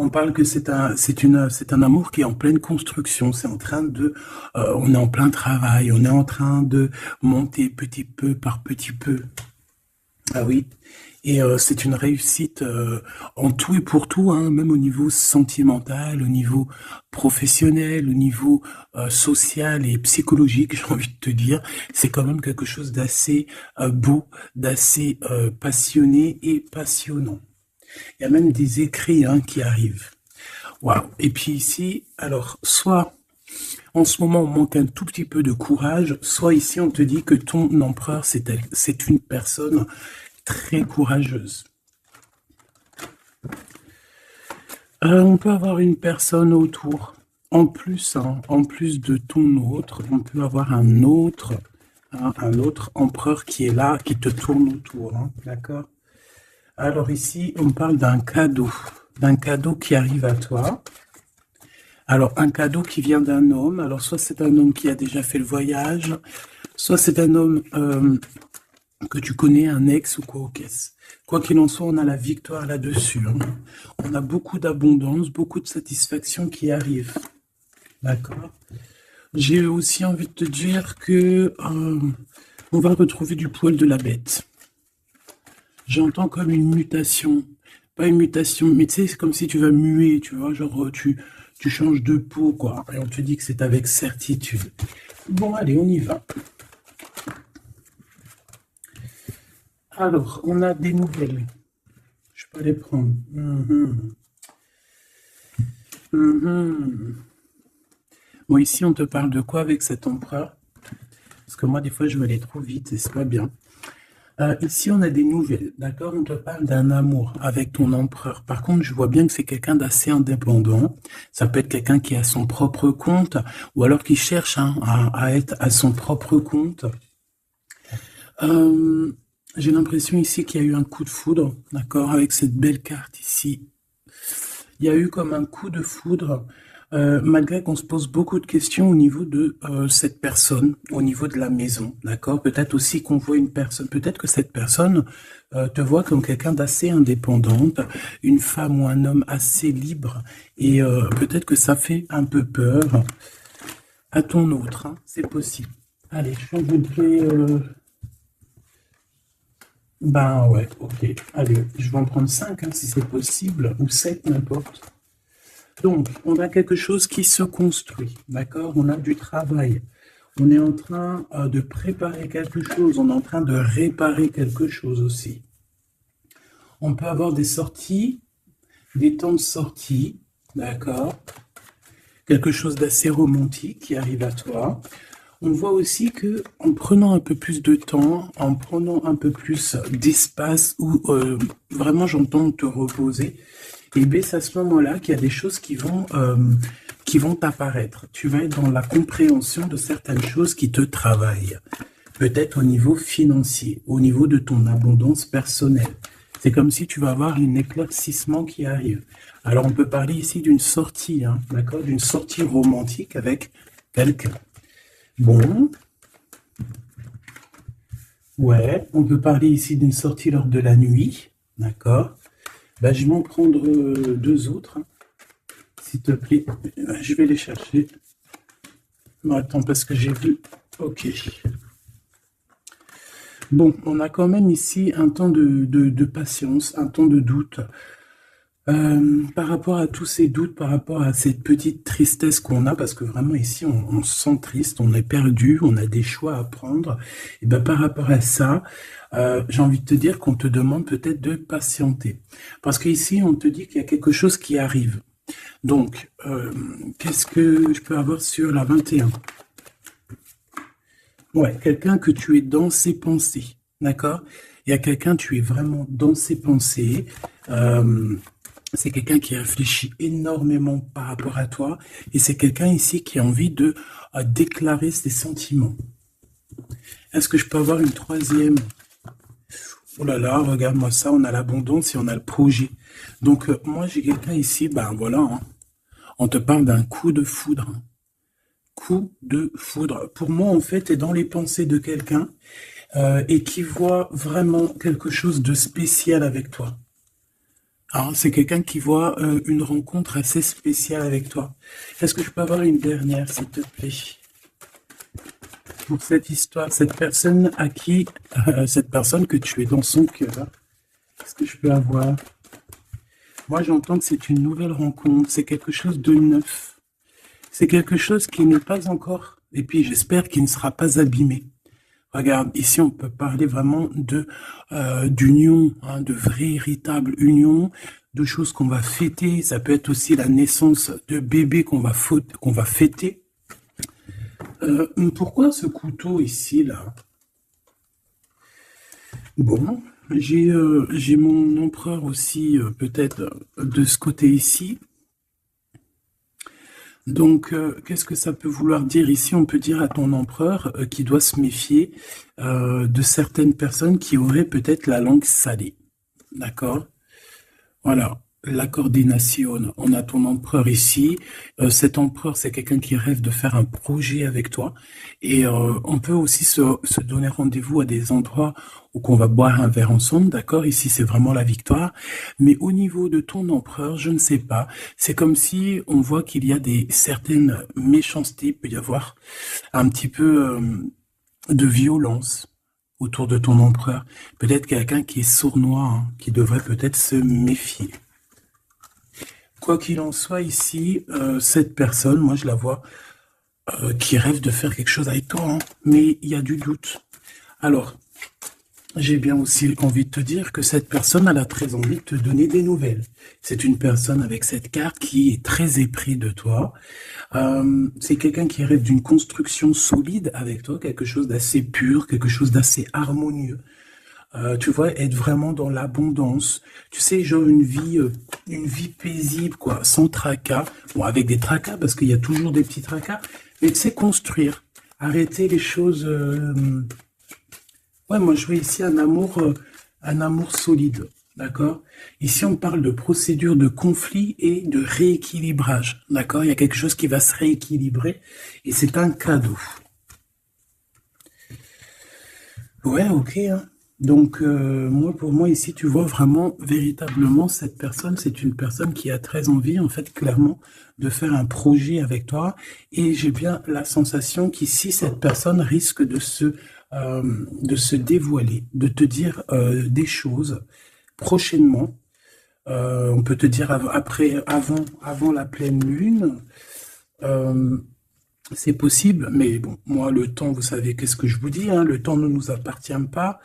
On parle que c'est un amour qui est en pleine construction. C'est en train de, on est en plein travail. On est en train de monter petit peu par petit peu. Ah oui. Et c'est une réussite en tout et pour tout, hein, même au niveau sentimental, au niveau professionnel, au niveau social et psychologique, j'ai envie de te dire. C'est quand même quelque chose d'assez beau, d'assez passionné et passionnant. Il y a même des écrits hein, qui arrivent. Waouh. Et puis ici, alors, soit en ce moment on manque un tout petit peu de courage, soit ici on te dit que ton empereur, c'est une personne très courageuse. On peut avoir une personne autour. En plus, hein, en plus de ton autre, on peut avoir un autre empereur qui est là, qui te tourne autour. Hein, d'accord? Alors ici, on parle d'un cadeau qui arrive à toi. Alors, un cadeau qui vient d'un homme. Alors, soit c'est un homme qui a déjà fait le voyage, soit c'est un homme que tu connais, un ex ou quoi, qu'est-ce. Quoi qu'il en soit, on a la victoire là-dessus. Hein. On a beaucoup d'abondance, beaucoup de satisfaction qui arrive. D'accord. J'ai aussi envie de te dire que on va retrouver du poil de la bête. J'entends comme une mutation. Pas une mutation, mais tu sais, c'est comme si tu vas muer, tu vois, genre tu changes de peau, quoi. Et on te dit que c'est avec certitude. Bon, allez, on y va. Alors, on a des nouvelles. Je peux les prendre. Bon, ici, on te parle de quoi avec cet empereur? Parce que moi, des fois, je vais aller trop vite et c'est pas bien. Ici, on a des nouvelles, d'accord? On te parle d'un amour avec ton empereur. Par contre, je vois bien que c'est quelqu'un d'assez indépendant. Ça peut être quelqu'un qui a son propre compte ou alors qui cherche hein, à être à son propre compte. J'ai l'impression ici qu'il y a eu un coup de foudre, d'accord? Avec cette belle carte ici. Il y a eu comme un coup de foudre. Malgré qu'on se pose beaucoup de questions au niveau de cette personne, au niveau de la maison, d'accord? Peut-être aussi qu'on voit une personne, peut-être que cette personne te voit comme quelqu'un d'assez indépendante, une femme ou un homme assez libre, et peut-être que ça fait un peu peur à ton autre, hein, c'est possible. Allez, je voudrais... Ben ouais, ok. Allez, je vais en prendre 5 hein, si c'est possible, ou 7 n'importe. Donc, on a quelque chose qui se construit, d'accord? On a du travail. On est en train de préparer quelque chose. On est en train de réparer quelque chose aussi. On peut avoir des sorties, des temps de sortie, d'accord? Quelque chose d'assez romantique qui arrive à toi. On voit aussi que en prenant un peu plus de temps, en prenant un peu plus d'espace, où vraiment j'entends te reposer, et bien c'est à ce moment-là qu'il y a des choses qui vont apparaître. Tu vas être dans la compréhension de certaines choses qui te travaillent. Peut-être au niveau financier, au niveau de ton abondance personnelle. C'est comme si tu vas avoir un éclaircissement qui arrive. Alors on peut parler ici d'une sortie, hein, d'accord, d'une sortie romantique avec quelqu'un. Bon, ouais, on peut parler ici d'une sortie lors de la nuit, d'accord. Ben, je vais en prendre deux autres, hein, s'il te plaît. Je vais les chercher. Bon, attends, parce que j'ai vu. Ok. Bon, on a quand même ici un temps de patience, un temps de doute. Par rapport à tous ces doutes, par rapport à cette petite tristesse qu'on a, parce que vraiment ici on se sent triste, on est perdu, on a des choix à prendre, et ben par rapport à ça, j'ai envie de te dire qu'on te demande peut-être de patienter. Parce qu'ici on te dit qu'il y a quelque chose qui arrive. Donc, qu'est-ce que je peux avoir sur la 21? Ouais, quelqu'un que tu es dans ses pensées, d'accord? Il y a quelqu'un, tu es vraiment dans ses pensées. C'est quelqu'un qui réfléchit énormément par rapport à toi et c'est quelqu'un ici qui a envie de déclarer ses sentiments. Est-ce que je peux avoir une troisième? Oh là là, regarde-moi ça, on a l'abondance et on a le projet. Donc moi j'ai quelqu'un ici, ben voilà, hein, on te parle d'un coup de foudre. Hein. Coup de foudre. Pour moi en fait, est dans les pensées de quelqu'un et qui voit vraiment quelque chose de spécial avec toi. Alors, c'est quelqu'un qui voit une rencontre assez spéciale avec toi. Est-ce que je peux avoir une dernière, s'il te plaît? Pour cette histoire, cette personne à qui, cette personne que tu es dans son cœur, est-ce que je peux avoir? Moi, j'entends que c'est une nouvelle rencontre, c'est quelque chose de neuf. C'est quelque chose qui n'est pas encore, et puis j'espère qu'il ne sera pas abîmé. Regarde, ici on peut parler vraiment de d'union, hein, de véritable union, de choses qu'on va fêter. Ça peut être aussi la naissance de bébés qu'on va fêter. Pourquoi ce couteau ici là? Bon, j'ai mon empereur aussi peut-être de ce côté ici. Donc, qu'est-ce que ça peut vouloir dire ici? On peut dire à ton empereur qu'il doit se méfier de certaines personnes qui auraient peut-être la langue salée. D'accord? Voilà, la coordination. On a ton empereur ici. Cet empereur, c'est quelqu'un qui rêve de faire un projet avec toi. Et on peut aussi se donner rendez-vous à des endroits où qu'on va boire un verre ensemble. D'accord? Ici, c'est vraiment la victoire. Mais au niveau de ton empereur, je ne sais pas. C'est comme si on voit qu'il y a des certaines méchancetés. Il peut y avoir un petit peu de violence autour de ton empereur. Peut-être quelqu'un qui est sournois, hein, qui devrait peut-être se méfier. Quoi qu'il en soit ici, cette personne, moi je la vois qui rêve de faire quelque chose avec toi, hein, mais il y a du doute. Alors, j'ai bien aussi envie de te dire que cette personne, elle a très envie de te donner des nouvelles. C'est une personne avec cette carte qui est très épris de toi. C'est quelqu'un qui rêve d'une construction solide avec toi, quelque chose d'assez pur, quelque chose d'assez harmonieux. Tu vois, être vraiment dans l'abondance. Tu sais, genre une vie paisible, quoi, sans tracas. Bon, avec des tracas, parce qu'il y a toujours des petits tracas. Mais tu sais, construire. Arrêter les choses. Ouais, moi je vois ici un amour solide, d'accord? Ici on parle de procédure de conflit et de rééquilibrage, d'accord? Il y a quelque chose qui va se rééquilibrer et c'est un cadeau. Ouais, ok, hein. Donc moi pour moi ici tu vois vraiment véritablement cette personne, c'est une personne qui a très envie en fait clairement de faire un projet avec toi et j'ai bien la sensation qu'ici cette personne risque de se dévoiler, de te dire des choses prochainement. On peut te dire avant la pleine lune. Euh, c'est possible, mais bon, moi, le temps, vous savez, qu'est-ce que je vous dis, hein, le temps ne nous appartient pas.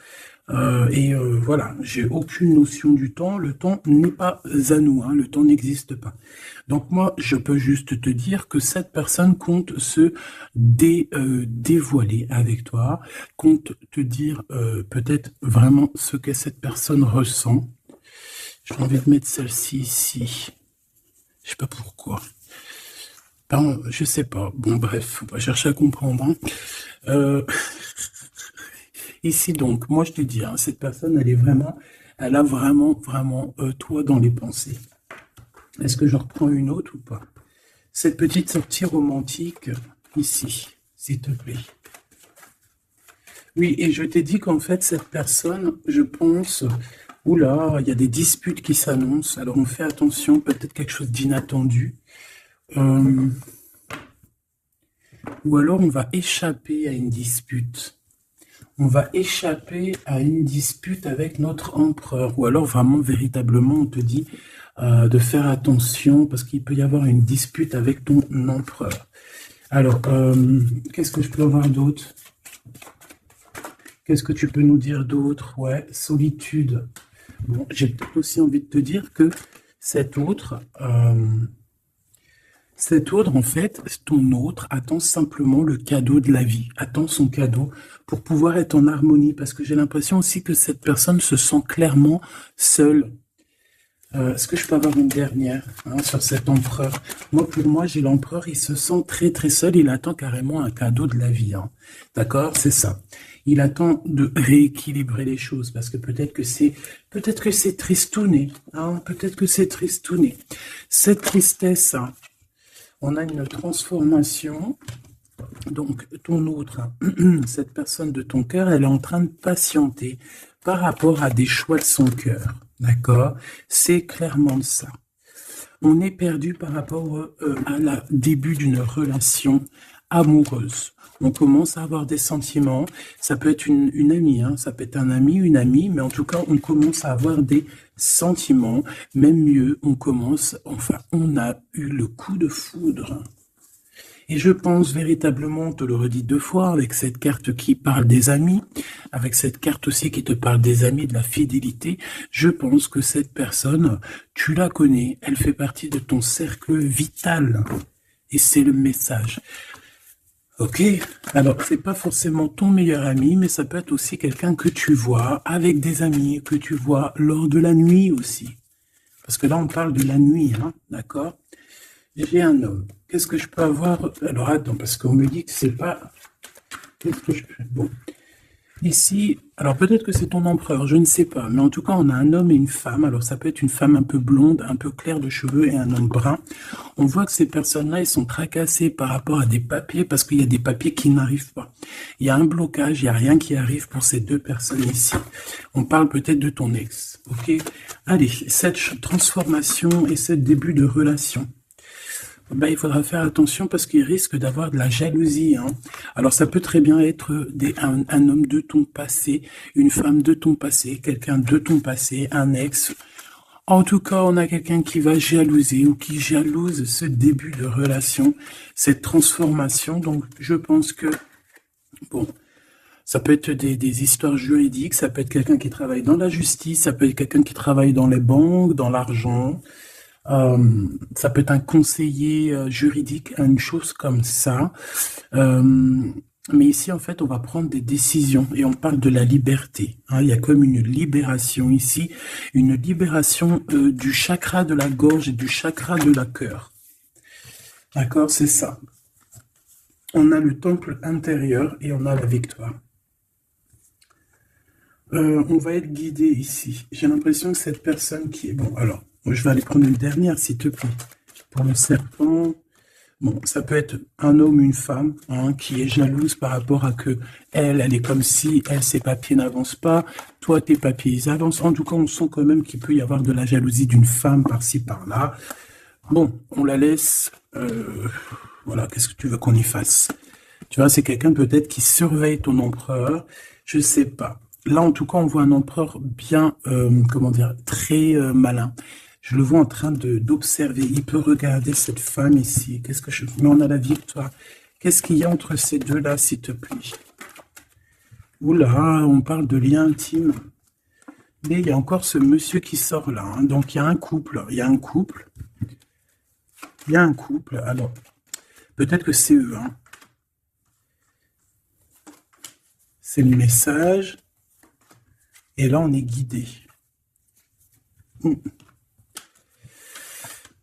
Voilà, j'ai aucune notion du temps. Le temps n'est pas à nous, hein, le temps n'existe pas. Donc moi, je peux juste te dire que cette personne compte se dévoiler avec toi, compte te dire peut-être vraiment ce que cette personne ressent. J'ai envie de mettre celle-ci ici. Je sais pas pourquoi. Pardon, je sais pas. Bon, bref, faut pas chercher à comprendre, hein. Ici donc, moi je te dis, hein, cette personne, elle a vraiment toi dans les pensées. Est-ce que je reprends une autre ou pas? Cette petite sortie romantique, ici, s'il te plaît. Oui, et je t'ai dit qu'en fait, cette personne, je pense, oula, il y a des disputes qui s'annoncent, alors on fait attention, peut-être quelque chose d'inattendu. Ou alors on va échapper à une dispute. On va échapper à une dispute avec notre empereur. Ou alors vraiment, véritablement, on te dit de faire attention parce qu'il peut y avoir une dispute avec ton empereur. Alors, qu'est-ce que je peux avoir d'autre? Qu'est-ce que tu peux nous dire d'autre? Ouais, solitude. Bon, j'ai peut-être aussi envie de te dire que cet autre, en fait, ton autre attend simplement le cadeau de la vie, attend son cadeau pour pouvoir être en harmonie, parce que j'ai l'impression aussi que cette personne se sent clairement seule. Est-ce que je peux avoir une dernière sur cet empereur? Moi, pour moi, j'ai l'empereur, il se sent très très seul, il attend carrément un cadeau de la vie. Hein. D'accord? C'est ça. Il attend de rééquilibrer les choses, parce que peut-être que c'est tristouné. Hein, peut-être que c'est tristouné. Cette tristesse, hein, on a une transformation. Donc, ton autre, hein, cette personne de ton cœur, elle est en train de patienter par rapport à des choix de son cœur. D'accord? C'est clairement ça. On est perdu par rapport à la début d'une relation amoureuse. On commence à avoir des sentiments. Ça peut être une amie, hein, ça peut être un ami, une amie, mais en tout cas, on commence à avoir des sentiments. Même mieux, on a eu le coup de foudre. Et je pense véritablement, on te le redis 2 fois, avec cette carte qui parle des amis, avec cette carte aussi qui te parle des amis, de la fidélité, je pense que cette personne, tu la connais, elle fait partie de ton cercle vital. Et c'est le message. Ok, alors c'est pas forcément ton meilleur ami, mais ça peut être aussi quelqu'un que tu vois avec des amis, que tu vois lors de la nuit aussi. Parce que là, on parle de la nuit, hein, d'accord? J'ai un homme. Qu'est-ce que je peux avoir? Alors attends, parce qu'on me dit que c'est pas... Qu'est-ce que je fais? Bon. Ici, alors peut-être que c'est ton empereur, je ne sais pas. Mais en tout cas, on a un homme et une femme. Alors ça peut être une femme un peu blonde, un peu claire de cheveux et un homme brun. On voit que ces personnes-là, ils sont tracassés par rapport à des papiers parce qu'il y a des papiers qui n'arrivent pas. Il y a un blocage, il n'y a rien qui arrive pour ces 2 personnes ici. On parle peut-être de ton ex. Ok? Allez, cette transformation et ce début de relation. Ben, il faudra faire attention parce qu'il risque d'avoir de la jalousie. Hein. Alors ça peut très bien être un homme de ton passé, une femme de ton passé, quelqu'un de ton passé, un ex. En tout cas, on a quelqu'un qui va jalouser ou qui jalouse ce début de relation, cette transformation. Donc je pense que, bon, ça peut être des histoires juridiques, ça peut être quelqu'un qui travaille dans la justice, ça peut être quelqu'un qui travaille dans les banques, dans l'argent. Ça peut être un conseiller juridique, une chose comme ça. Mais ici, en fait, on va prendre des décisions et on parle de la liberté. Hein. Il y a comme une libération ici, une libération du chakra de la gorge et du chakra de la cœur. D'accord, c'est ça. On a le temple intérieur et on a la victoire. On va être guidé ici. J'ai l'impression que cette personne qui est... Bon, alors... Je vais aller prendre une dernière, s'il te plaît. Pour le serpent, bon, ça peut être un homme, une femme, hein, qui est jalouse par rapport à que elle est comme si, ses papiers n'avancent pas, toi, tes papiers, ils avancent. En tout cas, on sent quand même qu'il peut y avoir de la jalousie d'une femme par-ci, par-là. Bon, on la laisse, voilà, qu'est-ce que tu veux qu'on y fasse? Tu vois, c'est quelqu'un peut-être qui surveille ton empereur, je sais pas. Là, en tout cas, on voit un empereur bien, comment dire, très malin. Je le vois en train d'observer. Il peut regarder cette femme ici. Qu'est-ce que je... Mais on a la victoire. Qu'est-ce qu'il y a entre ces deux-là, s'il te plaît? Oula, on parle de lien intime. Mais il y a encore ce monsieur qui sort là. Hein. Donc, il y a un couple. Il y a un couple. Il y a un couple. Alors, peut-être que c'est eux. Hein. C'est le message. Et là, on est guidé.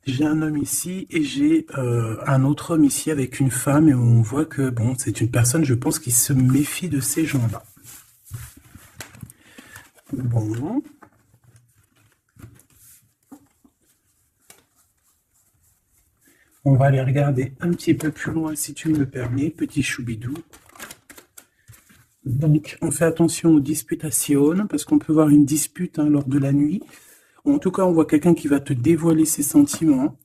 J'ai un homme ici et j'ai un autre homme ici avec une femme et on voit que bon, c'est une personne, je pense, qui se méfie de ces gens-là. Bon. On va aller regarder un petit peu plus loin, si tu me le permets, petit choubidou. Donc, on fait attention aux disputations, parce qu'on peut voir une dispute hein, lors de la nuit. En tout cas, on voit quelqu'un qui va te dévoiler ses sentiments.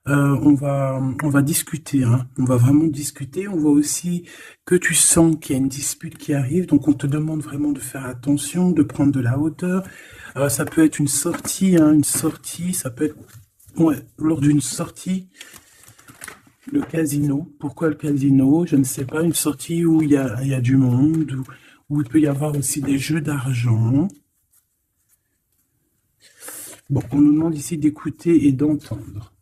On va discuter, hein. On va vraiment discuter. On voit aussi que tu sens qu'il y a une dispute qui arrive. Donc, on te demande vraiment de faire attention, de prendre de la hauteur. Ça peut être une sortie, hein, ça peut être lors d'une sortie. Le casino. Pourquoi le casino? Je ne sais pas. Une sortie où il y a du monde, où il peut y avoir aussi des jeux d'argent. Bon, on nous demande ici d'écouter et d'entendre.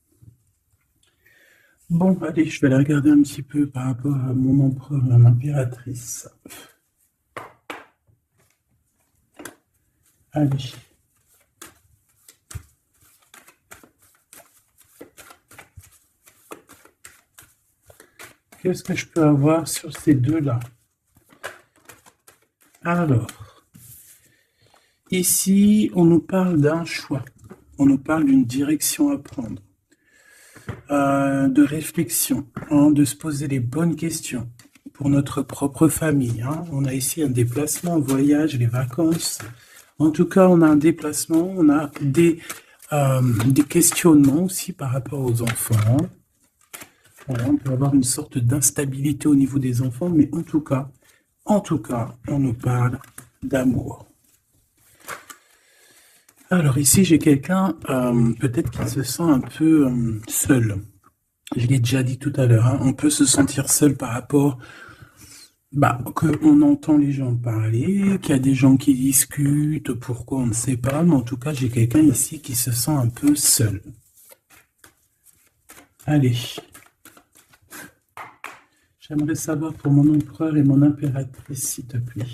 Bon, allez, je vais aller regarder un petit peu par rapport à mon empereur, mon impératrice. Allez. Qu'est-ce que je peux avoir sur ces deux-là? Alors, ici, on nous parle d'un choix. On nous parle d'une direction à prendre. De réflexion, hein, de se poser les bonnes questions pour notre propre famille. Hein. On a ici un déplacement, un voyage, les vacances. En tout cas, on a un déplacement, on a des questionnements aussi par rapport aux enfants. Voilà, on peut avoir une sorte d'instabilité au niveau des enfants, mais en tout cas, on nous parle d'amour. Alors ici, j'ai quelqu'un peut-être qui se sent un peu seul. Je l'ai déjà dit tout à l'heure, hein, on peut se sentir seul par rapport qu'on entend les gens parler, qu'il y a des gens qui discutent, pourquoi on ne sait pas, mais en tout cas, j'ai quelqu'un ici qui se sent un peu seul. Allez. J'aimerais savoir pour mon empereur et mon impératrice, s'il te plaît.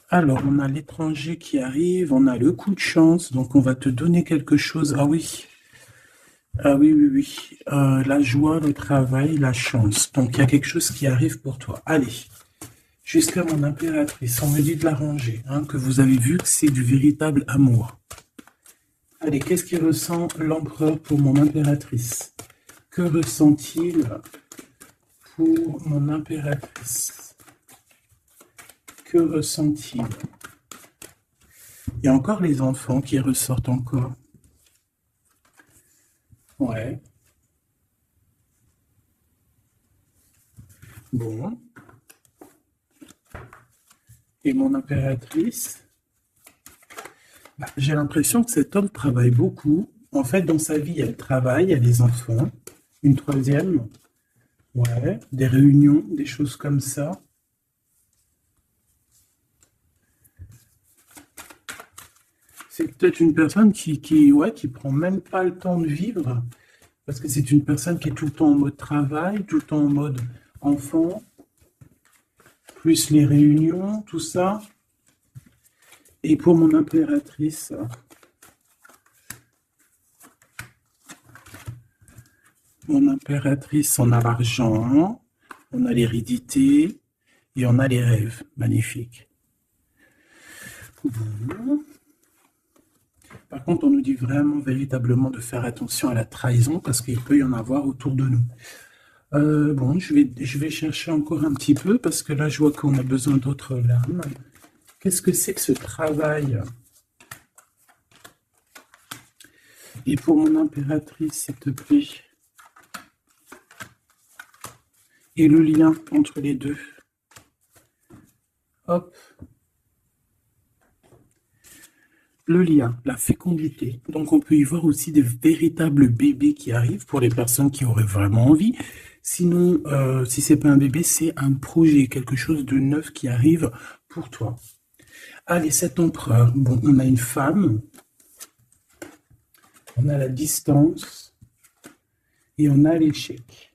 Alors, on a l'étranger qui arrive, on a le coup de chance, donc on va te donner quelque chose. Ah oui. Ah oui, oui, oui. La joie, le travail, la chance. Donc, il y a quelque chose qui arrive pour toi. Allez. Jusqu'à mon impératrice, on me dit de l'arranger, hein, que vous avez vu que c'est du véritable amour. Allez, qu'est-ce qu'il ressent l'empereur pour mon impératrice? Que ressent-il pour mon impératrice? Que ressent-il? Il y a encore les enfants qui ressortent encore. Ouais. Bon. Et mon impératrice? J'ai l'impression que cet homme travaille beaucoup. En fait, dans sa vie, il y a le travail, il y a les enfants. Une troisième. Ouais. Des réunions, des choses comme ça. C'est peut-être une personne qui prend même pas le temps de vivre. Parce que c'est une personne qui est tout le temps en mode travail, tout le temps en mode enfant, plus les réunions, tout ça. Et pour mon impératrice, on a l'argent, on a l'hérédité et on a les rêves. Magnifique. Par contre, on nous dit vraiment, véritablement, de faire attention à la trahison parce qu'il peut y en avoir autour de nous. Bon, je vais chercher encore un petit peu parce que là, je vois qu'on a besoin d'autres lames. Qu'est-ce que c'est que ce travail? Et pour mon impératrice, s'il te plaît. Et le lien entre les deux. Hop. Le lien, la fécondité. Donc, on peut y voir aussi des véritables bébés qui arrivent pour les personnes qui auraient vraiment envie. Sinon, si c'est pas un bébé, c'est un projet, quelque chose de neuf qui arrive pour toi. Allez, cet empereur. Bon, on a une femme. On a la distance. Et on a l'échec.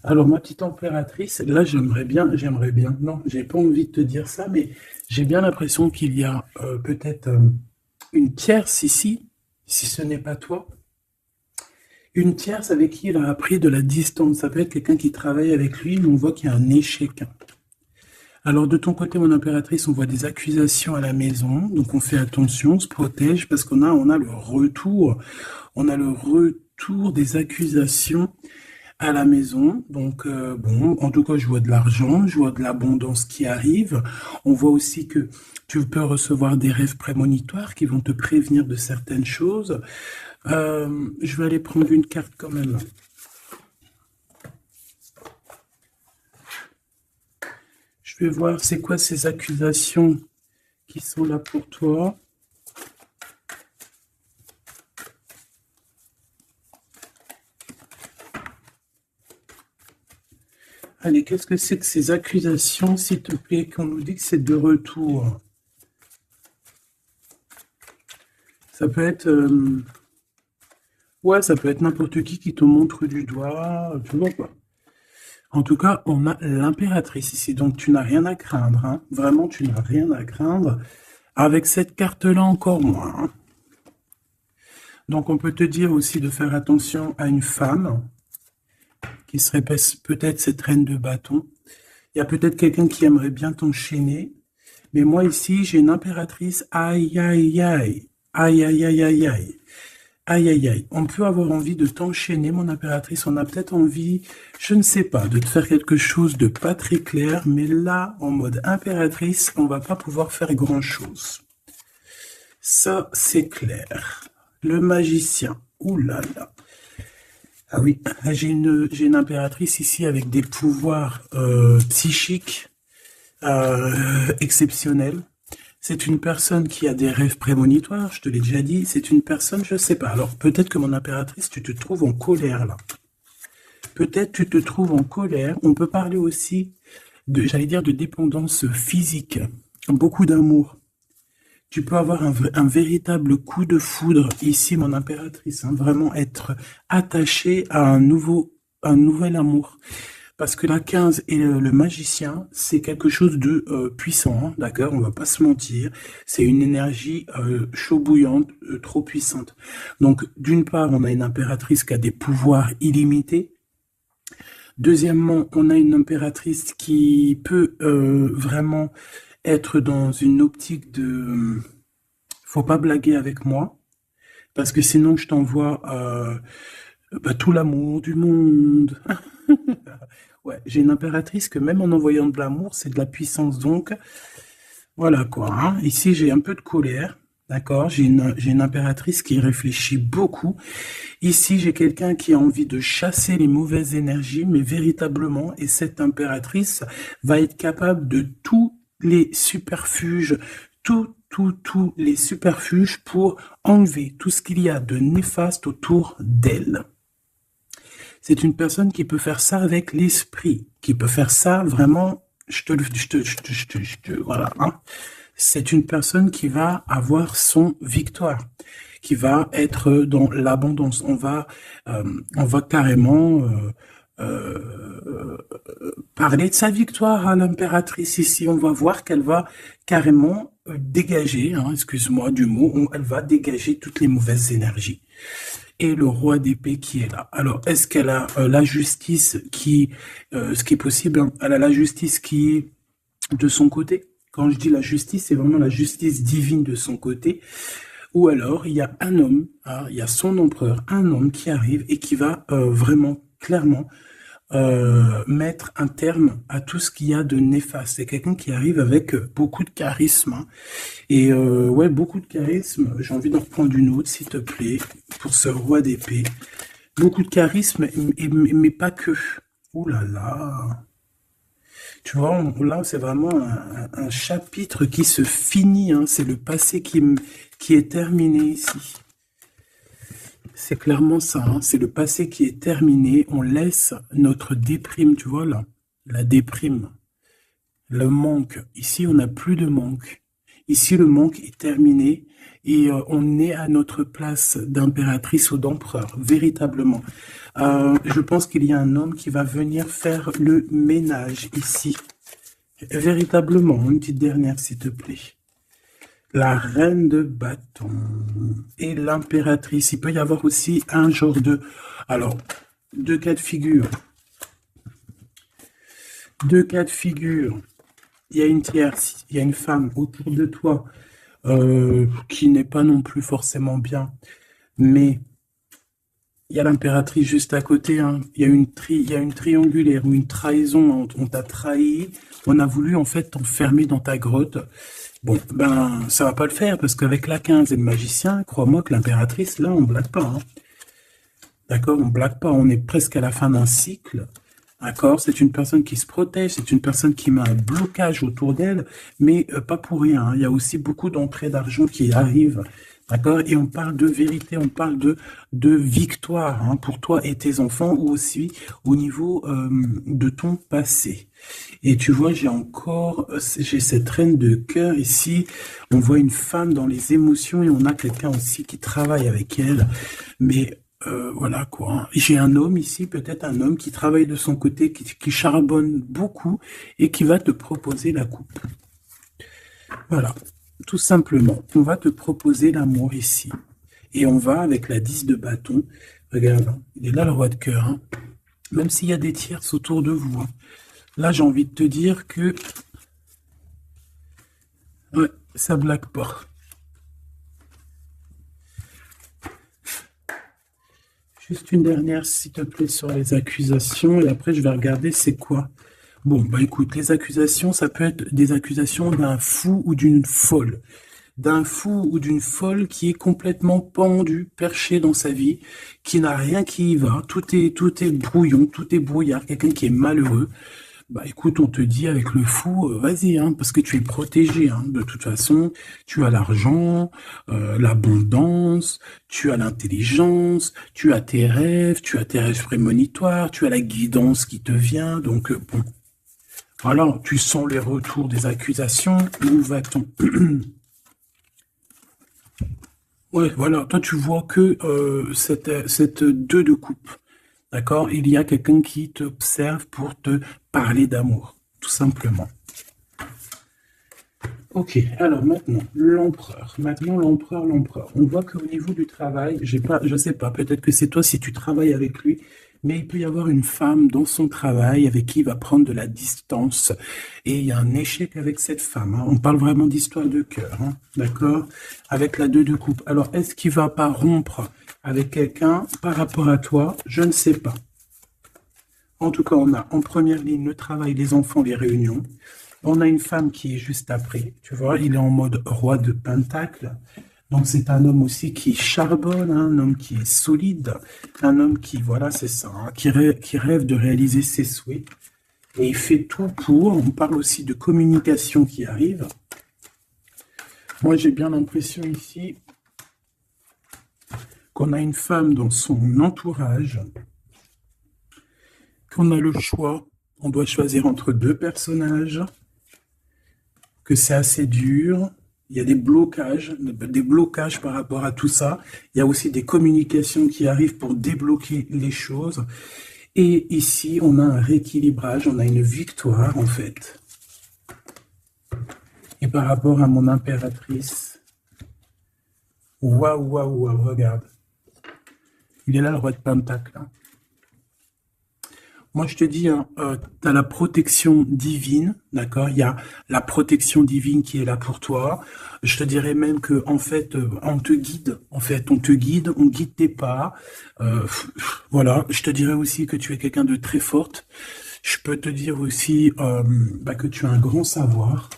Alors, ma petite impératrice, là, j'aimerais bien. Non, j'ai pas envie de te dire ça, mais j'ai bien l'impression qu'il y a peut-être une tierce ici, si ce n'est pas toi. Une tierce avec qui il a appris de la distance. Ça peut être quelqu'un qui travaille avec lui, mais on voit qu'il y a un échec. Alors, de ton côté, mon impératrice, on voit des accusations à la maison. Donc, on fait attention, on se protège, parce qu'on a le retour. On a le retour des accusations à la maison. Donc, bon, en tout cas, je vois de l'argent, je vois de l'abondance qui arrive. On voit aussi que tu peux recevoir des rêves prémonitoires qui vont te prévenir de certaines choses. Je vais aller prendre une carte quand même. Je vais voir c'est quoi ces accusations qui sont là pour toi. Allez, qu'est-ce que c'est que ces accusations, s'il te plaît, qu'on nous dit que c'est de retour? Ça peut être... ouais, ça peut être n'importe qui te montre du doigt, tu vois quoi. En tout cas, on a l'impératrice ici, donc tu n'as rien à craindre. Hein. Vraiment, tu n'as rien à craindre. Avec cette carte-là, encore moins. Hein. Donc, on peut te dire aussi de faire attention à une femme qui serait peut-être cette reine de bâton. Il y a peut-être quelqu'un qui aimerait bien t'enchaîner. Mais moi, ici, j'ai une impératrice. Aïe, aïe, aïe. Aïe, aïe, aïe, aïe, aïe. Aïe, aïe, aïe. On peut avoir envie de t'enchaîner, mon impératrice. On a peut-être envie, je ne sais pas, de te faire quelque chose de pas très clair. Mais là, en mode impératrice, on va pas pouvoir faire grand-chose. Ça, c'est clair. Le magicien. Ouh là là. Ah oui, j'ai une impératrice ici avec des pouvoirs psychiques exceptionnels. C'est une personne qui a des rêves prémonitoires, je te l'ai déjà dit. C'est une personne, je sais pas. Alors peut-être que mon impératrice, tu te trouves en colère là. Peut-être tu te trouves en colère. On peut parler aussi de, j'allais dire, de dépendance physique. Beaucoup d'amour. Tu peux avoir un véritable coup de foudre ici, mon impératrice. Hein, vraiment être attaché à un nouvel amour. Parce que la 15 et le magicien, c'est quelque chose de puissant, hein, d'accord? On va pas se mentir. C'est une énergie chaud bouillante, trop puissante. Donc, d'une part, on a une impératrice qui a des pouvoirs illimités. Deuxièmement, on a une impératrice qui peut vraiment être dans une optique de faut pas blaguer avec moi, parce que sinon je t'envoie tout l'amour du monde. Ouais, j'ai une impératrice que même en envoyant de l'amour, c'est de la puissance. Donc, voilà quoi. Hein. Ici, j'ai un peu de colère. D'accord? J'ai une impératrice qui réfléchit beaucoup. Ici, j'ai quelqu'un qui a envie de chasser les mauvaises énergies, mais véritablement. Et cette impératrice va être capable de tous les superfuges, tous les superfuges pour enlever tout ce qu'il y a de néfaste autour d'elle. C'est une personne qui peut faire ça avec l'esprit, qui peut faire ça vraiment, voilà, hein. C'est une personne qui va avoir son victoire, qui va être dans l'abondance. On va carrément parler de sa victoire à l'impératrice ici. On va voir qu'elle va carrément dégager, hein, excuse-moi du mot, elle va dégager toutes les mauvaises énergies. Et le roi d'épée qui est là. Alors, est-ce qu'elle a la justice qui, ce qui est possible, hein, elle a la justice qui est de son côté? Quand je dis la justice, c'est vraiment la justice divine de son côté. Ou alors, il y a un homme, hein, il y a son empereur, un homme qui arrive et qui va vraiment, clairement, mettre un terme à tout ce qu'il y a de néfaste. C'est quelqu'un qui arrive avec beaucoup de charisme. Hein. Et ouais, beaucoup de charisme. J'ai envie d'en reprendre une autre, s'il te plaît, pour ce roi d'épée. Beaucoup de charisme, mais pas que. Ouh là là. Tu vois, là, c'est vraiment un chapitre qui se finit. Hein. C'est le passé qui est terminé ici. C'est clairement ça. Hein. C'est le passé qui est terminé. On laisse notre déprime, tu vois, là. La déprime. Le manque. Ici, on n'a plus de manque. Ici, le manque est terminé et on est à notre place d'impératrice ou d'empereur, véritablement. Je pense qu'il y a un homme qui va venir faire le ménage ici. Véritablement, une petite dernière, s'il te plaît. La reine de bâton et l'impératrice. Il peut y avoir aussi un genre de... Alors, deux cas de figure. Deux cas de figure. Il y a une tierce, il y a une femme autour de toi qui n'est pas non plus forcément bien, mais il y a l'impératrice juste à côté. Hein. Il y a une triangulaire ou une trahison. On t'a trahi, on a voulu en fait t'enfermer dans ta grotte. Bon, ben ça va pas le faire parce qu'avec la 15 et le magicien, crois-moi que l'impératrice, là, on blague pas. Hein. D'accord, on blague pas. On est presque à la fin d'un cycle. D'accord, c'est une personne qui se protège, c'est une personne qui met un blocage autour d'elle, mais pas pour rien. Hein. Il y a aussi beaucoup d'entrées d'argent qui arrivent. D'accord, et on parle de vérité, on parle de victoire hein, pour toi et tes enfants, ou aussi au niveau de ton passé. Et tu vois, j'ai cette reine de cœur ici. On voit une femme dans les émotions et on a quelqu'un aussi qui travaille avec elle. Mais voilà quoi. J'ai un homme ici, peut-être un homme qui travaille de son côté, qui charbonne beaucoup et qui va te proposer la coupe. Voilà, tout simplement. On va te proposer l'amour ici. Et on va avec la 10 de bâton. Regarde, il est là le roi de cœur. Hein. Même s'il y a des tierces autour de vous. Hein. Là, j'ai envie de te dire que... Ouais, ça blague pas. Juste une dernière, s'il te plaît, sur les accusations, et après je vais regarder c'est quoi. Bon, bah écoute, les accusations, ça peut être des accusations d'un fou ou d'une folle. D'un fou ou d'une folle qui est complètement pendu, perché dans sa vie, qui n'a rien qui y va, tout est brouillon, tout est brouillard, quelqu'un qui est malheureux. Bah écoute, on te dit avec le fou, vas-y, hein, parce que tu es protégé, hein, de toute façon, tu as l'argent, l'abondance, tu as l'intelligence, tu as tes rêves prémonitoires, tu as la guidance qui te vient, donc bon. Voilà, tu sens les retours des accusations, où va-t-on? Ouais, voilà, toi tu vois que cette deux de coupe. D'accord? Il y a quelqu'un qui t'observe pour te parler d'amour, tout simplement. Ok, alors maintenant, l'empereur. Maintenant, l'empereur. On voit qu'au niveau du travail, je sais pas, peut-être que c'est toi si tu travailles avec lui, mais il peut y avoir une femme dans son travail avec qui il va prendre de la distance. Et il y a un échec avec cette femme, hein. On parle vraiment d'histoire de cœur, hein, d'accord? Avec la deux de coupe. Alors, est-ce qu'il va pas rompre avec quelqu'un par rapport à toi? Je ne sais pas. En tout cas, on a en première ligne le travail, les enfants, les réunions. On a une femme qui est juste après, tu vois, il est en mode roi de Pentacle. Donc c'est un homme aussi qui charbonne, hein, un homme qui est solide, un homme qui, voilà, c'est ça, hein, qui rêve de réaliser ses souhaits. Et il fait tout pour. On parle aussi de communication qui arrive. Moi, j'ai bien l'impression ici qu'on a une femme dans son entourage, qu'on a le choix. On doit choisir entre deux personnages, que c'est assez dur. Il y a des blocages par rapport à tout ça. Il y a aussi des communications qui arrivent pour débloquer les choses. Et ici, on a un rééquilibrage, on a une victoire, en fait. Et par rapport à mon impératrice, waouh, waouh, waouh, regarde. Il est là, le roi de Pentacle, hein. Moi, je te dis, hein, tu as la protection divine, d'accord? Il y a la protection divine qui est là pour toi. Je te dirais même que, en fait, on te guide. En fait, on guide tes pas. Voilà. Je te dirais aussi que tu es quelqu'un de très forte. Je peux te dire aussi que tu as un grand savoir.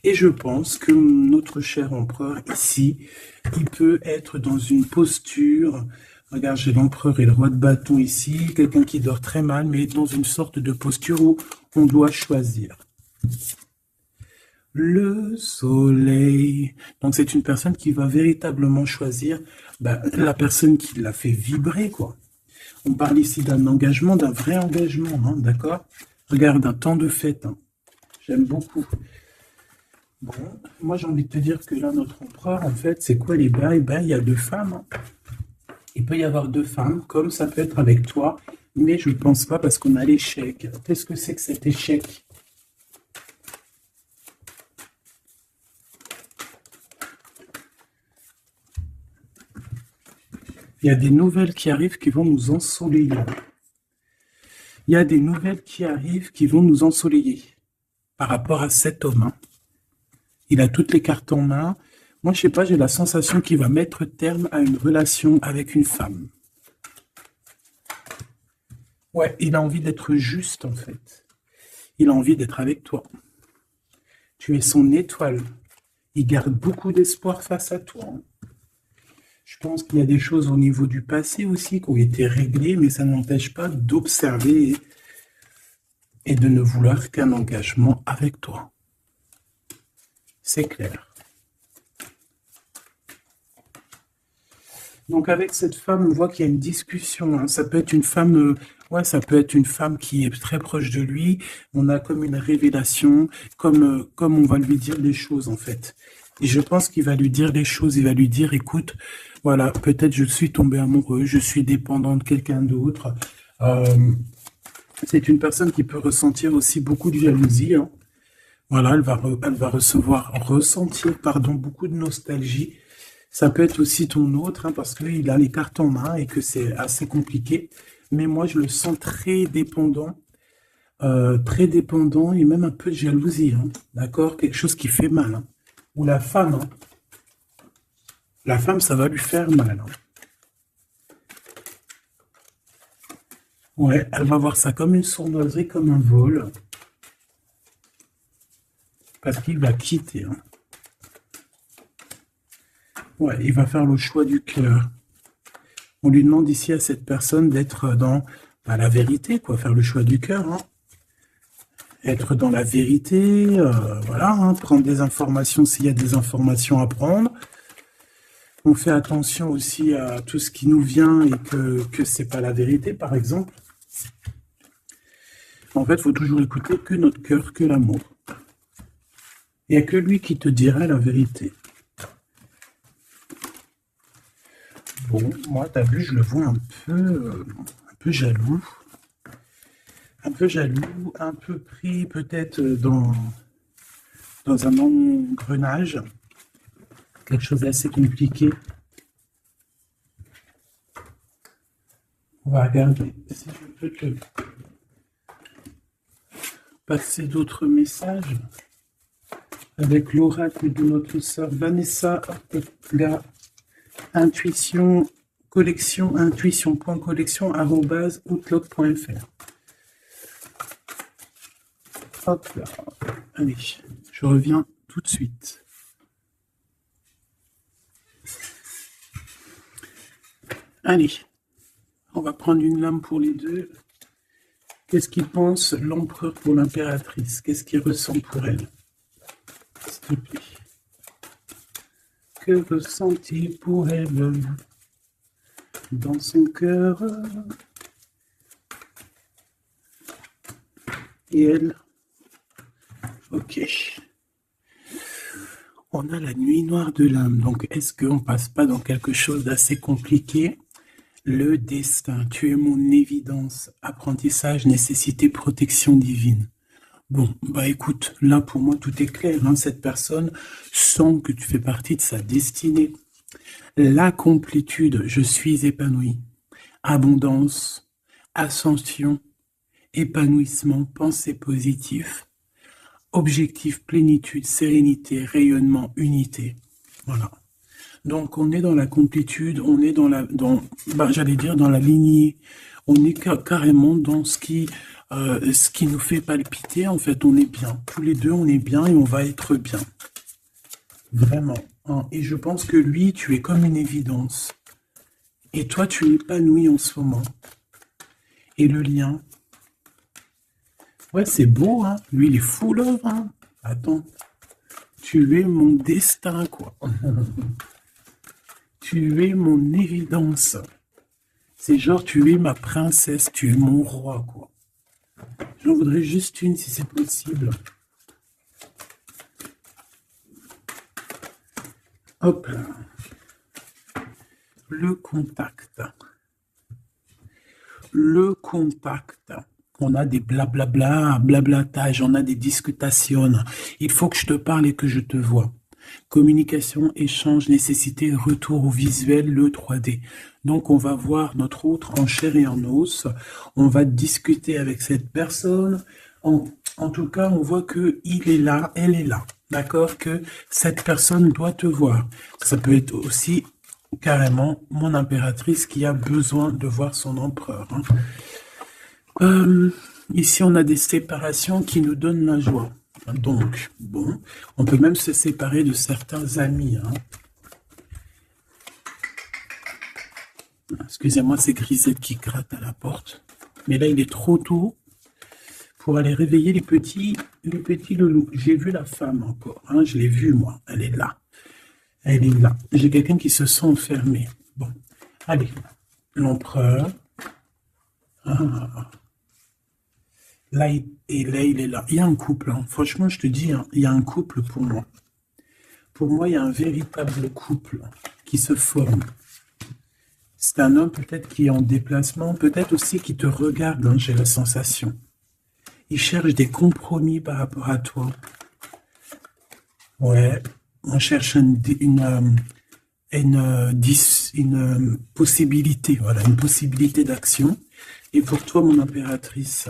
Et je pense que notre cher empereur ici, il peut être dans une posture. Regarde, j'ai l'empereur et le roi de bâton ici, quelqu'un qui dort très mal, mais dans une sorte de posture où on doit choisir. Le soleil. Donc c'est une personne qui va véritablement choisir la personne qui l'a fait vibrer, quoi. On parle ici d'un engagement, d'un vrai engagement, hein, d'accord? Regarde, un temps de fête, hein. J'aime beaucoup. Bon, moi j'ai envie de te dire que là, notre empereur, en fait, c'est quoi les bails? Ben, il y a deux femmes, hein. Il peut y avoir deux femmes, comme ça peut être avec toi, mais je ne pense pas parce qu'on a l'échec. Qu'est-ce que c'est que cet échec? Il y a des nouvelles qui arrivent qui vont nous ensoleiller. Il y a des nouvelles qui arrivent qui vont nous ensoleiller par rapport à cet homme, hein. Il a toutes les cartes en main. Moi, je sais pas, j'ai la sensation qu'il va mettre terme à une relation avec une femme. Ouais, il a envie d'être juste, en fait. Il a envie d'être avec toi. Tu es son étoile. Il garde beaucoup d'espoir face à toi, hein. Je pense qu'il y a des choses au niveau du passé aussi qui ont été réglées, mais ça n'empêche pas d'observer et de ne vouloir qu'un engagement avec toi. C'est clair. Donc avec cette femme, on voit qu'il y a une discussion, hein. Ça peut être une femme, ça peut être une femme qui est très proche de lui. On a comme une révélation, comme on va lui dire les choses en fait. Et je pense qu'il va lui dire les choses. Il va lui dire, écoute, voilà, peut-être je suis tombé amoureux, je suis dépendant de quelqu'un d'autre. C'est une personne qui peut ressentir aussi beaucoup de jalousie, hein. Voilà, elle va ressentir, beaucoup de nostalgie. Ça peut être aussi ton autre, hein, parce qu'il a les cartes en main et que c'est assez compliqué. Mais moi, je le sens très dépendant et même un peu de jalousie, hein, d'accord? Quelque chose qui fait mal, hein. Ou la femme, hein. La femme, ça va lui faire mal, hein. Ouais, elle va voir ça comme une sournoiserie, comme un vol. Parce qu'il va quitter. Hein. Ouais, il va faire le choix du cœur. On lui demande ici à cette personne d'être dans la vérité, quoi, faire le choix du cœur. Hein. Être dans la vérité, voilà, hein, prendre des informations s'il y a des informations à prendre. On fait attention aussi à tout ce qui nous vient et que c'est pas la vérité, par exemple. En fait, il faut toujours écouter que notre cœur, que l'amour. Il n'y a que lui qui te dira la vérité. Bon, moi, t'as vu, je le vois un peu jaloux. Un peu jaloux, un peu pris peut-être dans un engrenage. Quelque chose d'assez compliqué. On va regarder si je peux te passer d'autres messages avec l'oracle de notre sœur Vanessa Ortega. Intuition, collection, intuition.collection @outlook.fr. Hop là. Allez, je reviens tout de suite. Allez, on va prendre une lame pour les deux. Qu'est-ce qu'il pense l'empereur pour l'impératrice? Qu'est-ce qu'il ressent pour elle? S'il te plaît. Que ressent-il pour elle dans son cœur? Et elle? Ok. On a la nuit noire de l'âme. Donc, est-ce qu'on passe pas dans quelque chose d'assez compliqué? Le destin, tu es mon évidence. Apprentissage, nécessité, protection divine. Bon, bah écoute, là pour moi tout est clair. Hein. Cette personne sent que tu fais partie de sa destinée. La complétude, je suis épanoui. Abondance, ascension, épanouissement, pensée positive. Objectif, plénitude, sérénité, rayonnement, unité. Voilà. Donc on est dans la complétude, on est dans j'allais dire dans la lignée. On est carrément dans ce qui nous fait palpiter. En fait, on est bien. Tous les deux, on est bien et on va être bien. Vraiment. Hein. Et je pense que lui, tu es comme une évidence. Et toi, tu es épanoui en ce moment. Et le lien. Ouais, c'est beau, hein. Lui, il est full love, hein. Attends. Tu es mon destin, quoi. Tu es mon évidence. C'est genre, tu es ma princesse, tu es mon roi, quoi. J'en voudrais juste une, si c'est possible. Hop là. Le contact. Le contact. On a des blablabla, blablatage, on a des discutations. Il faut que je te parle et que je te vois. Communication, échange, nécessité, retour au visuel, le 3D. Donc, on va voir notre autre en chair et en os. On va discuter avec cette personne. En tout cas, on voit que il est là, elle est là. D'accord? Que cette personne doit te voir. Ça peut être aussi carrément mon impératrice qui a besoin de voir son empereur. Hein. Ici, on a des séparations qui nous donnent la joie. Donc, bon, on peut même se séparer de certains amis. Hein. Excusez-moi, c'est Grisette qui gratte à la porte. Mais là, il est trop tôt pour aller réveiller les petits loulous. J'ai vu la femme encore. Hein, je l'ai vue, moi. Elle est là. Elle est là. J'ai quelqu'un qui se sent enfermé. Bon, allez. L'empereur. Là, il est là. Il y a un couple. Hein. Franchement, je te dis, hein, il y a un couple pour moi. Pour moi, il y a un véritable couple qui se forme. C'est un homme peut-être qui est en déplacement, peut-être aussi qui te regarde, hein, j'ai la sensation. Il cherche des compromis par rapport à toi. Ouais, on cherche une possibilité, voilà, une possibilité d'action. Et pour toi, mon impératrice,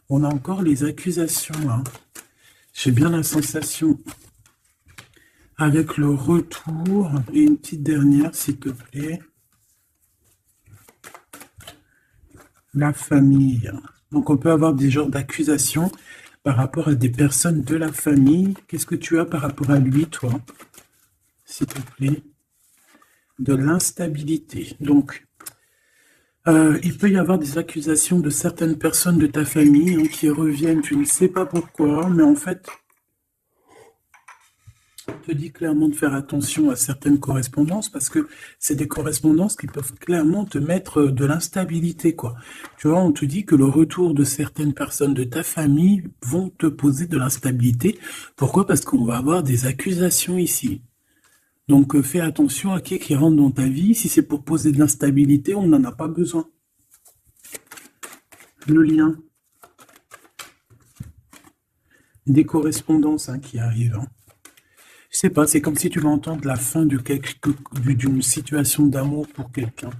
on a encore les accusations. Hein. J'ai bien la sensation. Avec le retour, et une petite dernière, s'il te plaît. la famille. Donc, on peut avoir des genres d'accusations par rapport à des personnes de la famille. Qu'est-ce que tu as par rapport à lui, toi, s'il te plaît? De l'instabilité. Donc, il peut y avoir des accusations de certaines personnes de ta famille hein, qui reviennent, tu ne sais pas pourquoi, mais en fait, on te dit clairement de faire attention à certaines correspondances parce que c'est des correspondances qui peuvent clairement te mettre de l'instabilité, quoi. Tu vois, on te dit que le retour de certaines personnes de ta famille vont te poser de l'instabilité. Pourquoi? Parce qu'on va avoir des accusations ici. Donc, fais attention à qui rentre dans ta vie. Si c'est pour poser de l'instabilité, on n'en a pas besoin. Le lien. Des correspondances hein, qui arrivent. Hein. Je sais pas, c'est comme si tu vas entendre la fin d'une situation d'amour pour quelqu'un.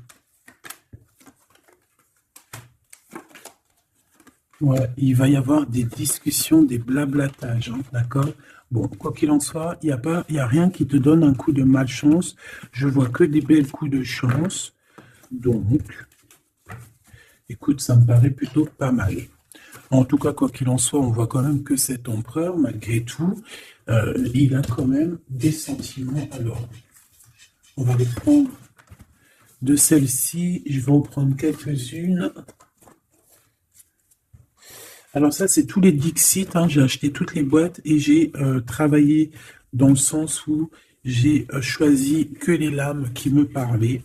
Ouais, il va y avoir des discussions, des blablatages, hein, d'accord? Bon, quoi qu'il en soit, il y a rien qui te donne un coup de malchance. Je vois que des belles coups de chance. Donc, écoute, ça me paraît plutôt pas mal. En tout cas, quoi qu'il en soit, on voit quand même que cet empereur, malgré tout, il a quand même des sentiments. Alors, on va les prendre de celle-ci. Je vais en prendre quelques-unes. Alors ça, c'est tous les Dixit. Hein. J'ai acheté toutes les boîtes et j'ai travaillé dans le sens où j'ai choisi que les lames qui me parlaient.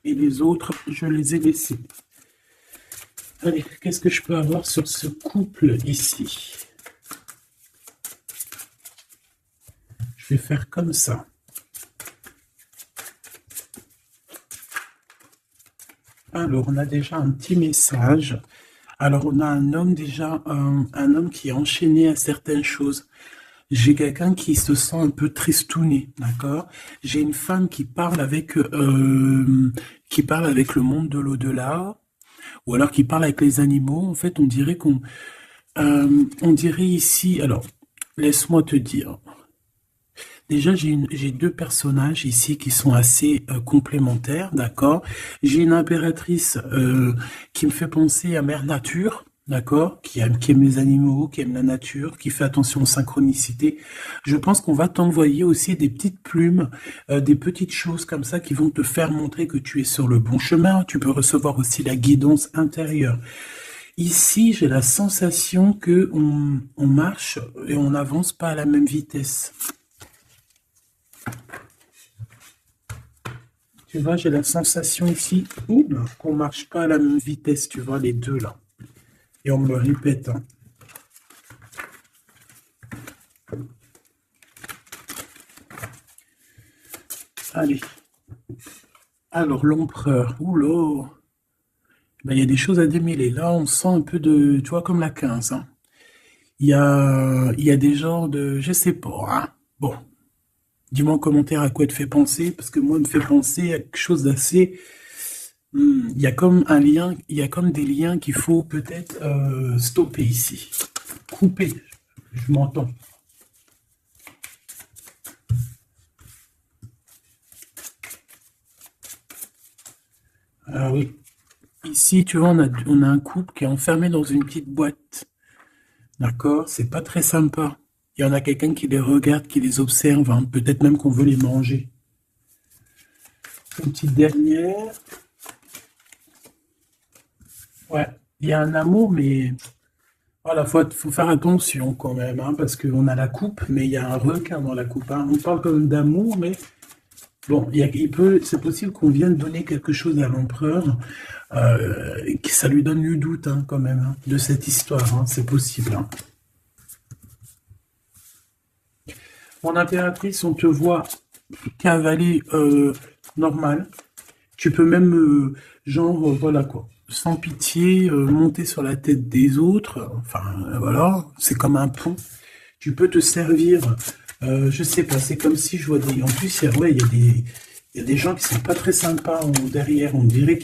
Et les autres, je les ai laissées. Allez, qu'est-ce que je peux avoir sur ce couple ici? Je vais faire comme ça. Alors, on a déjà un petit message. Alors, on a un homme déjà, un homme qui est enchaîné à certaines choses. J'ai quelqu'un qui se sent un peu tristouné, d'accord? J'ai une femme qui parle avec le monde de l'au-delà, ou alors qui parle avec les animaux. En fait, on dirait on dirait ici. Alors, laisse-moi te dire. Déjà, j'ai deux personnages ici qui sont assez complémentaires, d'accord? J'ai une impératrice qui me fait penser à Mère Nature, d'accord? Qui aime les animaux, qui aime la nature, qui fait attention aux synchronicités. Je pense qu'on va t'envoyer aussi des petites plumes, des petites choses comme ça qui vont te faire montrer que tu es sur le bon chemin. Tu peux recevoir aussi la guidance intérieure. Ici, j'ai la sensation que on marche et on n'avance pas à la même vitesse. Tu vois, j'ai la sensation ici qu'on marche pas à la même vitesse, tu vois, les deux là. Et on me le répète. Hein. Allez. Alors, l'empereur. Oula. Ben, il y a des choses à démêler. Là, on sent un peu de... Tu vois, comme la 15. Hein. Il y a des genres de... Je sais pas. Hein. Bon. Dis-moi en commentaire à quoi te fait penser, parce que moi, il me fait penser à quelque chose d'assez... Il y a comme un lien, il y a comme des liens qu'il faut peut-être stopper ici. Couper. Je m'entends. Ah oui. Ici, tu vois, on a un couple qui est enfermé dans une petite boîte. D'accord? C'est pas très sympa. Il y en a quelqu'un qui les regarde, qui les observe. Hein. Peut-être même qu'on veut les manger. Une petite dernière. Ouais. Il y a un amour, mais voilà, faut faire attention quand même, hein, parce qu'on a la coupe, mais il y a un requin dans la coupe. Hein. On parle quand même d'amour, mais bon, c'est possible qu'on vienne donner quelque chose à l'empereur, et que ça lui donne du doute hein, quand même hein, de cette histoire. Hein. C'est possible. Hein. Mon impératrice, on te voit cavaler normal. Tu peux même, voilà quoi, sans pitié, monter sur la tête des autres. Enfin, voilà, c'est comme un pont. Tu peux te servir, je sais pas, c'est comme si je vois des... En plus, il y a des gens qui sont pas très sympas derrière. On dirait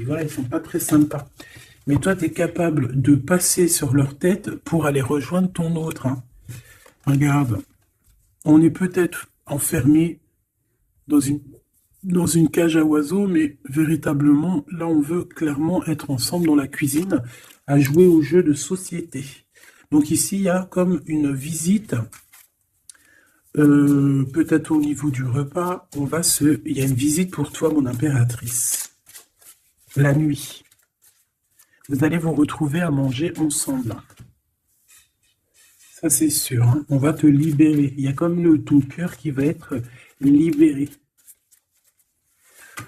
voilà, ils sont pas très sympas. Mais toi, tu es capable de passer sur leur tête pour aller rejoindre ton autre. Hein. Regarde. On est peut-être enfermé dans une dans une cage à oiseaux, mais véritablement, là, on veut clairement être ensemble dans la cuisine à jouer aux jeux de société. Donc ici, il y a comme une visite, peut-être au niveau du repas, il y a une visite pour toi, mon impératrice. La nuit. Vous allez vous retrouver à manger ensemble. Ça, c'est sûr, hein. On va te libérer. Il y a comme ton cœur qui va être libéré.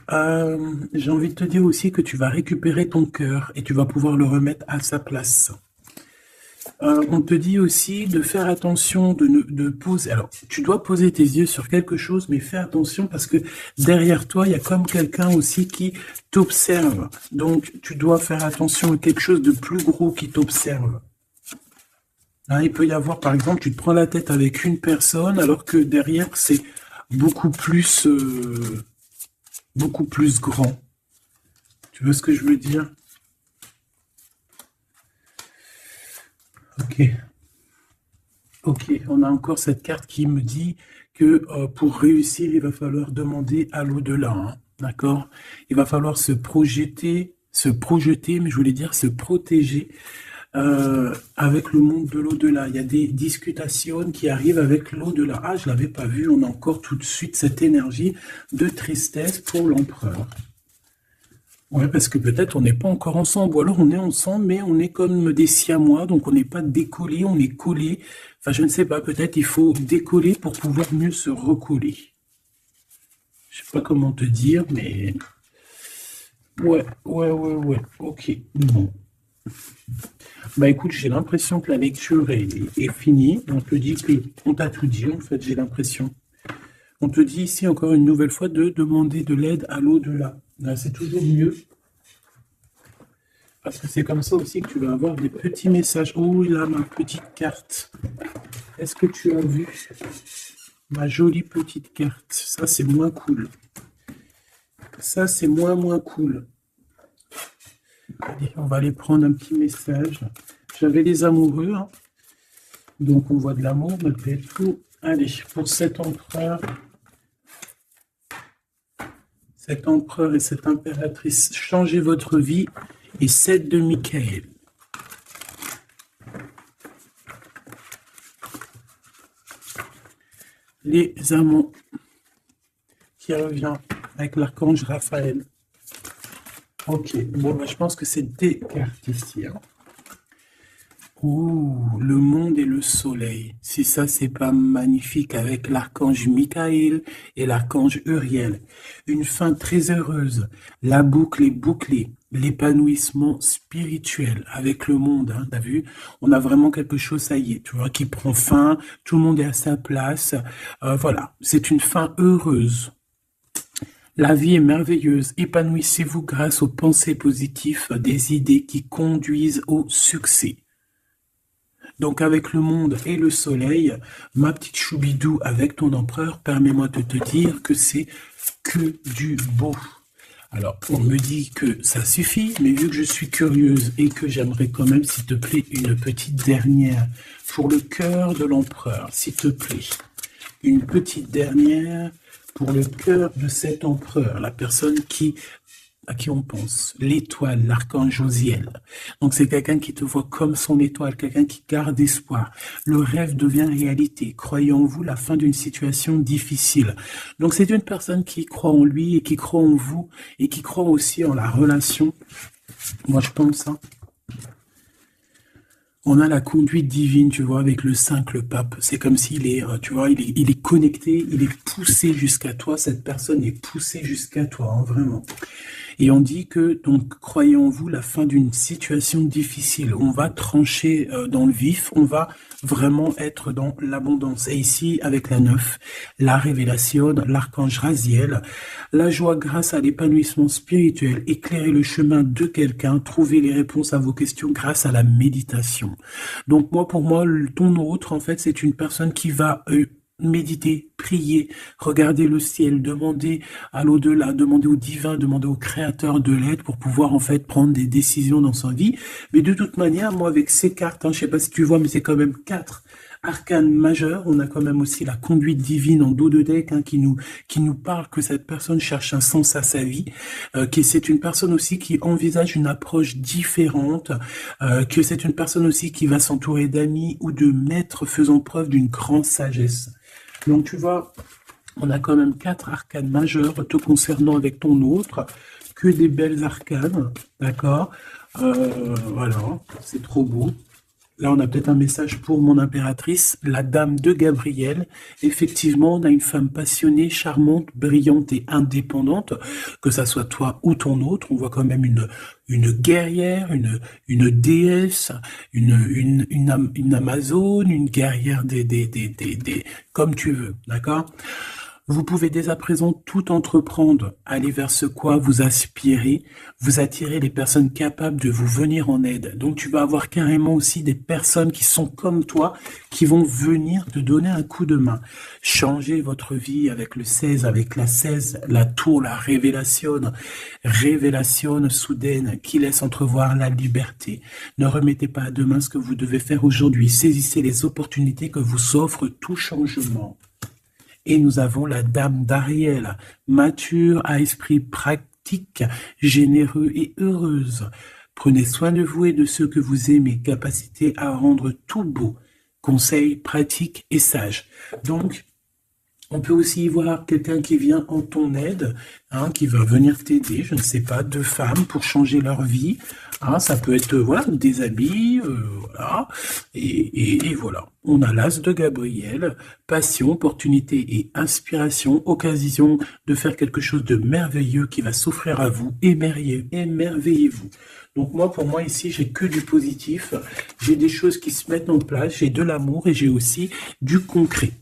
J'ai envie de te dire aussi que tu vas récupérer ton cœur et tu vas pouvoir le remettre à sa place. On te dit aussi de faire attention, de poser. Alors, tu dois poser tes yeux sur quelque chose, mais fais attention parce que derrière toi, il y a comme quelqu'un aussi qui t'observe. Donc, tu dois faire attention à quelque chose de plus gros qui t'observe. Hein, il peut y avoir, par exemple, tu te prends la tête avec une personne, alors que derrière, c'est beaucoup plus grand. Tu vois ce que je veux dire? Ok. Ok, on a encore cette carte qui me dit que pour réussir, il va falloir demander à l'au-delà. Hein, d'accord? Il va falloir se projeter, mais je voulais dire se protéger avec le monde de l'au-delà. Il y a des discutations qui arrivent avec l'au-delà. Ah, je l'avais pas vu, on a encore tout de suite cette énergie de tristesse pour l'empereur. Ouais, parce que peut-être on n'est pas encore ensemble, ou alors on est ensemble, mais on est comme des siamois, donc on n'est pas décollé, on est collé. Enfin, je ne sais pas, peut-être il faut décoller pour pouvoir mieux se recoller. Je sais pas comment te dire, mais... Ouais, ok, bon. Bah écoute, j'ai l'impression que la lecture est finie. On te dit que... On t'a tout dit, en fait, j'ai l'impression. On te dit ici encore une nouvelle fois de demander de l'aide à l'au-delà. C'est toujours mieux. Parce que c'est comme ça aussi que tu vas avoir des petits messages. Oh là, ma petite carte. Est-ce que tu as vu ma jolie petite carte? Ça, c'est moins cool. Ça, c'est moins cool. Allez, on va aller prendre un petit message. J'avais les amoureux. Hein. Donc, on voit de l'amour malgré tout. Allez, pour cet empereur et cette impératrice, changez votre vie et 7 de Michael. Les amants qui revient avec l'archange Raphaël. Ok, bon, bah, je pense que c'est des cartes ici. Hein. Ouh, le monde et le soleil. Si ça, c'est pas magnifique avec l'archange Michael et l'archange Uriel. Une fin très heureuse. La boucle est bouclée. L'épanouissement spirituel avec le monde, hein, t'as vu? On a vraiment quelque chose, ça y est, tu vois, qui prend fin. Tout le monde est à sa place. Voilà, c'est une fin heureuse. La vie est merveilleuse. Épanouissez-vous grâce aux pensées positives, des idées qui conduisent au succès. Donc avec le monde et le soleil, ma petite choubidou avec ton empereur, permets-moi de te dire que c'est que du beau. Alors, on me dit que ça suffit, mais vu que je suis curieuse et que j'aimerais quand même, s'il te plaît, une petite dernière pour le cœur de l'empereur, s'il te plaît. Une petite dernière pour le cœur de cet empereur, la personne à qui on pense, l'étoile, l'archange Josiel. Donc c'est quelqu'un qui te voit comme son étoile, quelqu'un qui garde espoir. Le rêve devient réalité. Croyez en vous la fin d'une situation difficile. Donc c'est une personne qui croit en lui et qui croit en vous et qui croit aussi en la relation. Moi je pense, hein. On a la conduite divine, tu vois, avec le 5, le pape. C'est comme s'il est, tu vois, il est connecté, il est poussé jusqu'à toi. Cette personne est poussée jusqu'à toi, hein, vraiment. Et on dit que, donc, croyez en vous la fin d'une situation difficile. On va trancher dans le vif, on va vraiment être dans l'abondance. Et ici, avec la 9, la révélation, l'archange Raziel, la joie grâce à l'épanouissement spirituel, éclairer le chemin de quelqu'un, trouver les réponses à vos questions grâce à la méditation. Donc moi, pour moi, ton autre, en fait, c'est une personne qui va méditer, prier, regarder le ciel, demander à l'au-delà, demander au divin, demander au créateur de l'aide pour pouvoir en fait prendre des décisions dans sa vie. Mais de toute manière, moi avec ces cartes, hein, je sais pas si tu vois, mais c'est quand même 4 Arcane majeur, on a quand même aussi la conduite divine en dos de deck hein, qui nous parle que cette personne cherche un sens à sa vie, que c'est une personne aussi qui envisage une approche différente, que c'est une personne aussi qui va s'entourer d'amis ou de maîtres faisant preuve d'une grande sagesse. Donc tu vois, on a quand même 4 arcanes majeures te concernant avec ton autre, que des belles arcanes, d'accord. Voilà, c'est trop beau. Là, on a peut-être un message pour mon impératrice, la dame de Gabriel. Effectivement, on a une femme passionnée, charmante, brillante et indépendante, que ça soit toi ou ton autre. On voit quand même une guerrière, une déesse, une amazone, une guerrière comme tu veux, d'accord? Vous pouvez dès à présent tout entreprendre, aller vers ce quoi vous aspirez, vous attirez les personnes capables de vous venir en aide. Donc tu vas avoir carrément aussi des personnes qui sont comme toi, qui vont venir te donner un coup de main. Changez votre vie avec le 16, avec la 16, la tour, la révélation soudaine qui laisse entrevoir la liberté. Ne remettez pas à demain ce que vous devez faire aujourd'hui. Saisissez les opportunités que vous offre tout changement. Et nous avons la dame d'Ariel, mature à esprit pratique, généreux et heureuse. Prenez soin de vous et de ceux que vous aimez, capacité à rendre tout beau, conseil pratique et sage. Donc, on peut aussi y voir quelqu'un qui vient en ton aide, hein, qui va venir t'aider, je ne sais pas, 2 femmes pour changer leur vie. Hein, ça peut être voilà, des habits, voilà. Et voilà. On a l'as de Gabriel, passion, opportunité et inspiration, occasion de faire quelque chose de merveilleux qui va s'offrir à vous. Émerveillez-vous. Donc moi, pour moi, ici, j'ai que du positif. J'ai des choses qui se mettent en place, j'ai de l'amour et j'ai aussi du concret.